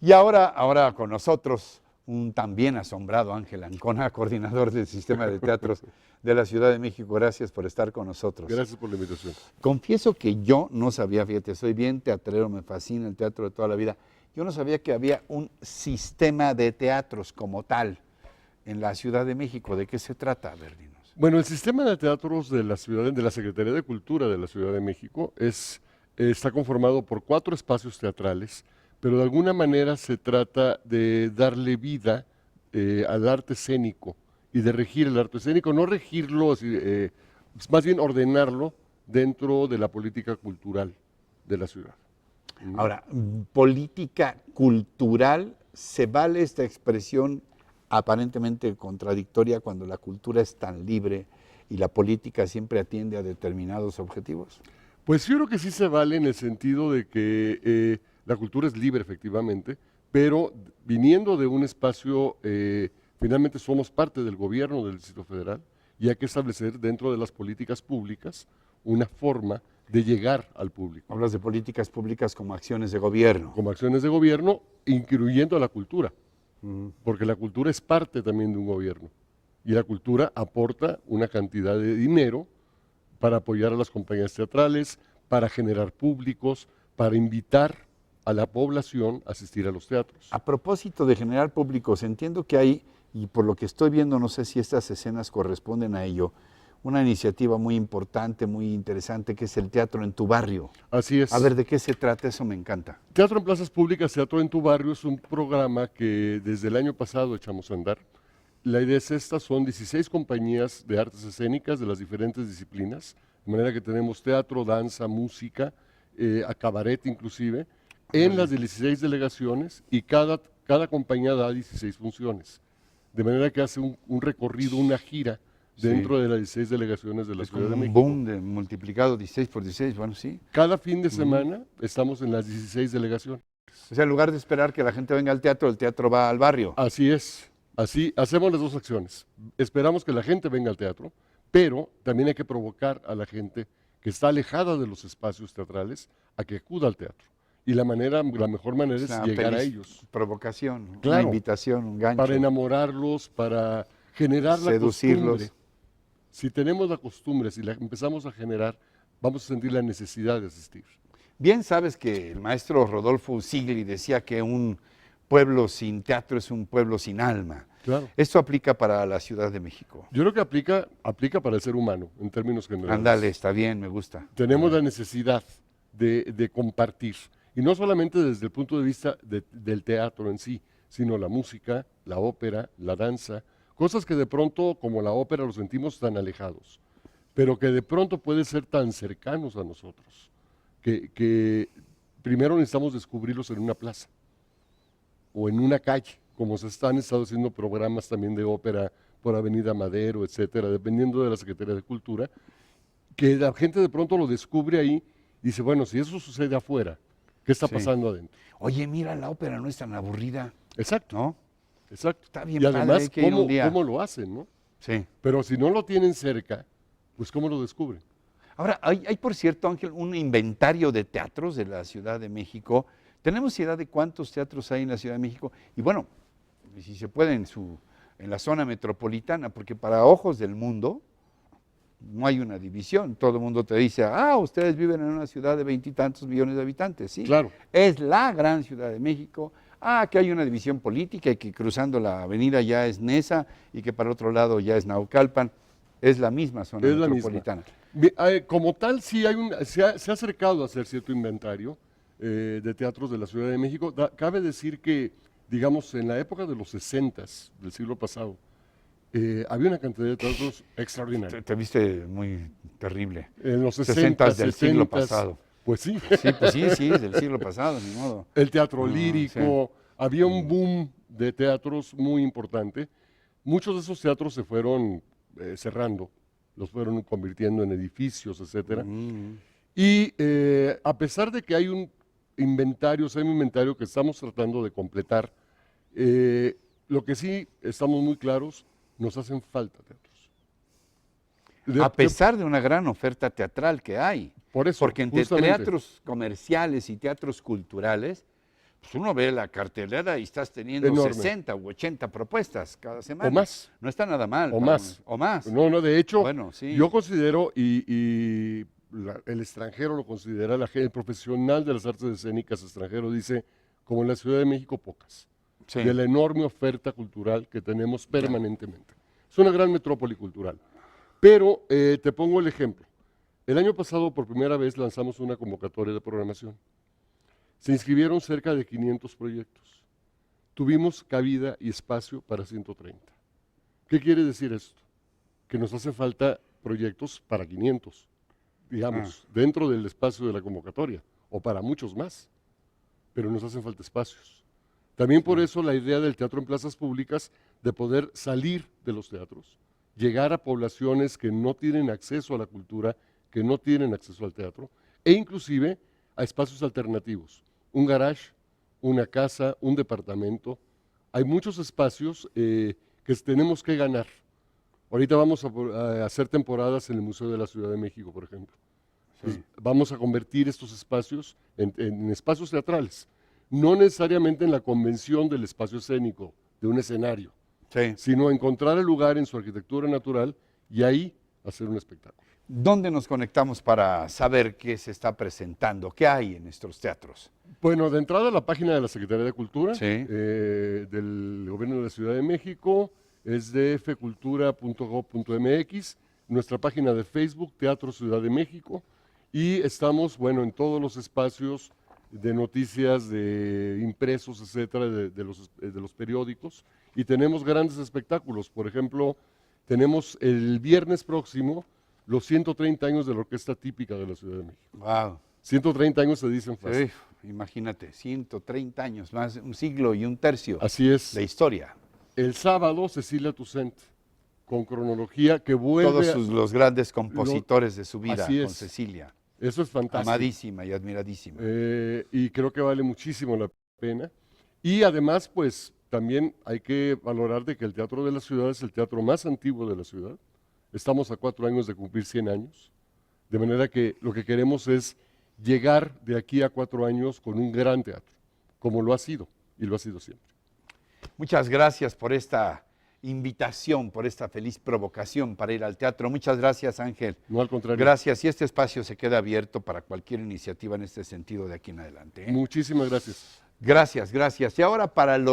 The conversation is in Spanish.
Y ahora con nosotros un también asombrado Ángel Ancona, coordinador del Sistema de Teatros de la Ciudad de México. Gracias por estar con nosotros. Gracias por la invitación. Confieso que yo no sabía, fíjate, soy bien teatrero, me fascina el teatro de toda la vida. Yo no sabía que había un sistema de teatros como tal en la Ciudad de México. ¿De qué se trata? A ver, dinos. Bueno, el sistema de teatros de la Secretaría de Cultura de la Ciudad de México está conformado por 4 espacios teatrales, pero de alguna manera se trata de darle vida al arte escénico y de regir el arte escénico, no regirlo, más bien ordenarlo dentro de la política cultural de la ciudad. Ahora, política cultural, ¿se vale esta expresión aparentemente contradictoria cuando la cultura es tan libre y la política siempre atiende a determinados objetivos? Pues yo creo que sí se vale en el sentido de que la cultura es libre efectivamente, pero viniendo de un espacio, finalmente somos parte del gobierno del Distrito Federal y hay que establecer dentro de las políticas públicas una forma de llegar al público. Hablas de políticas públicas como acciones de gobierno. Como acciones de gobierno, incluyendo a la cultura, porque la cultura es parte también de un gobierno y la cultura aporta una cantidad de dinero para apoyar a las compañías teatrales, para generar públicos, para invitar a la población a asistir a los teatros. A propósito de generar públicos, entiendo que hay, y por lo que estoy viendo, no sé si estas escenas corresponden a ello, una iniciativa muy importante, muy interesante, que es el Teatro en tu Barrio. Así es. A ver, ¿de qué se trata? Eso me encanta. Teatro en Plazas Públicas, Teatro en tu Barrio es un programa que desde el año pasado echamos a andar. La idea es esta, son 16 compañías de artes escénicas de las diferentes disciplinas, de manera que tenemos teatro, danza, música, a cabaret inclusive, en las 16 delegaciones y cada compañía da 16 funciones. De manera que hace un recorrido, una gira dentro de las 16 delegaciones de la Ciudad de México. Un boom multiplicado 16 por 16, bueno, sí. Cada fin de semana estamos en las 16 delegaciones. O sea, en lugar de esperar que la gente venga al teatro, el teatro va al barrio. Así es. Así hacemos las dos acciones. Esperamos que la gente venga al teatro, pero también hay que provocar a la gente que está alejada de los espacios teatrales a que acuda al teatro. Y la mejor manera es llegar a ellos. Provocación, claro, una invitación, un gancho. Para enamorarlos, para generar la costumbre. Si tenemos la costumbre, si la empezamos a generar, vamos a sentir la necesidad de asistir. Bien sabes que el maestro Rodolfo Usigli decía que un pueblo sin teatro es un pueblo sin alma. Claro. ¿Esto aplica para la Ciudad de México? Yo creo que aplica para el ser humano, en términos generales. Ándale, está bien, me gusta. Tenemos la necesidad de compartir. Y no solamente desde el punto de vista del teatro en sí, sino la música, la ópera, la danza, cosas que de pronto, como la ópera, los sentimos tan alejados, pero que de pronto pueden ser tan cercanos a nosotros, que primero necesitamos descubrirlos en una plaza o en una calle, como se han estado haciendo programas también de ópera por Avenida Madero, etcétera, dependiendo de la Secretaría de Cultura, que la gente de pronto lo descubre ahí y dice, bueno, si eso sucede afuera, ¿qué está pasando adentro? Oye, mira, la ópera no es tan aburrida. Exacto. ¿No? Exacto. Está bien y además, padre, ¿cómo lo hacen, no? Sí. Pero si no lo tienen cerca, pues ¿cómo lo descubren? Ahora, hay por cierto, Ángel, un inventario de teatros de la Ciudad de México. ¿Tenemos idea de cuántos teatros hay en la Ciudad de México? Y bueno, si se puede en la zona metropolitana, porque para ojos del mundo no hay una división. Todo el mundo te dice, ustedes viven en una ciudad de 20 y tantos millones de habitantes. Sí, claro. Es la gran Ciudad de México. Que hay una división política y que cruzando la avenida ya es Nesa y que para el otro lado ya es Naucalpan. Es la misma zona metropolitana. Como tal, sí se ha acercado a hacer cierto inventario de teatros de la Ciudad de México. Cabe decir que, digamos, en la época de los 60s del siglo pasado, había una cantidad de teatros extraordinarios. Te viste muy terrible. En los 60s del siglo pasado. Pues sí. Sí, del siglo pasado, ni modo. El teatro lírico, había un boom de teatros muy importante. Muchos de esos teatros se fueron cerrando, los fueron convirtiendo en edificios, etcétera. Y a pesar de que hay un inventario que estamos tratando de completar, lo que sí estamos muy claros, nos hacen falta teatros. A pesar de una gran oferta teatral que hay. Por eso, porque entre justamente, teatros comerciales y teatros culturales, Pues uno ve la cartelera y estás teniendo Enorme. 60 u 80 propuestas cada semana. O más. No está nada mal. O más. O más. No, de hecho, Bueno, sí. yo considero, el extranjero lo considera, el profesional de las artes escénicas extranjero dice, como en la Ciudad de México, pocas. Sí. De la enorme oferta cultural que tenemos permanentemente. Es una gran metrópoli cultural. Pero te pongo el ejemplo. El año pasado, por primera vez, lanzamos una convocatoria de programación. Se inscribieron cerca de 500 proyectos. Tuvimos cabida y espacio para 130. ¿Qué quiere decir esto? Que nos hace falta proyectos para 500, digamos, dentro del espacio de la convocatoria, o para muchos más, pero nos hacen falta espacios. También por eso la idea del teatro en plazas públicas, de poder salir de los teatros, llegar a poblaciones que no tienen acceso a la cultura, que no tienen acceso al teatro, e inclusive a espacios alternativos, un garage, una casa, un departamento. Hay muchos espacios que tenemos que ganar. Ahorita vamos a hacer temporadas en el Museo de la Ciudad de México, por ejemplo. Pues vamos a convertir estos espacios en espacios teatrales, no necesariamente en la convención del espacio escénico, de un escenario, sino encontrar el lugar en su arquitectura natural y ahí hacer un espectáculo. ¿Dónde nos conectamos para saber qué se está presentando? ¿Qué hay en nuestros teatros? Bueno, de entrada la página de la Secretaría de Cultura, Sí. del Gobierno de la Ciudad de México, es dfcultura.gov.mx, nuestra página de Facebook, Teatro Ciudad de México, y estamos, bueno, en todos los espacios de noticias, de impresos, etcétera, de los periódicos, y tenemos grandes espectáculos. Por ejemplo, tenemos el viernes próximo los 130 años de la Orquesta Típica de la Ciudad de México. Wow. 130 años se dicen fácil. Sí, imagínate, 130 años, más un siglo y un tercio Así es. de historia. El sábado, Cecilia Toussaint, con cronología que vuelve... Todos los grandes compositores de su vida, así con es. Cecilia. Eso es fantástico. Amadísima y admiradísima. Y creo que vale muchísimo la pena. Y además, pues, también hay que valorar de que el Teatro de la Ciudad es el teatro más antiguo de la ciudad. Estamos a 4 años de cumplir 100 años. De manera que lo que queremos es llegar de aquí a 4 años con un gran teatro, como lo ha sido, y lo ha sido siempre. Muchas gracias por esta invitación, por esta feliz provocación para ir al teatro. Muchas gracias, Ángel. No, al contrario. Gracias, y este espacio se queda abierto para cualquier iniciativa en este sentido de aquí en adelante. Muchísimas gracias. Gracias, gracias. Y ahora para los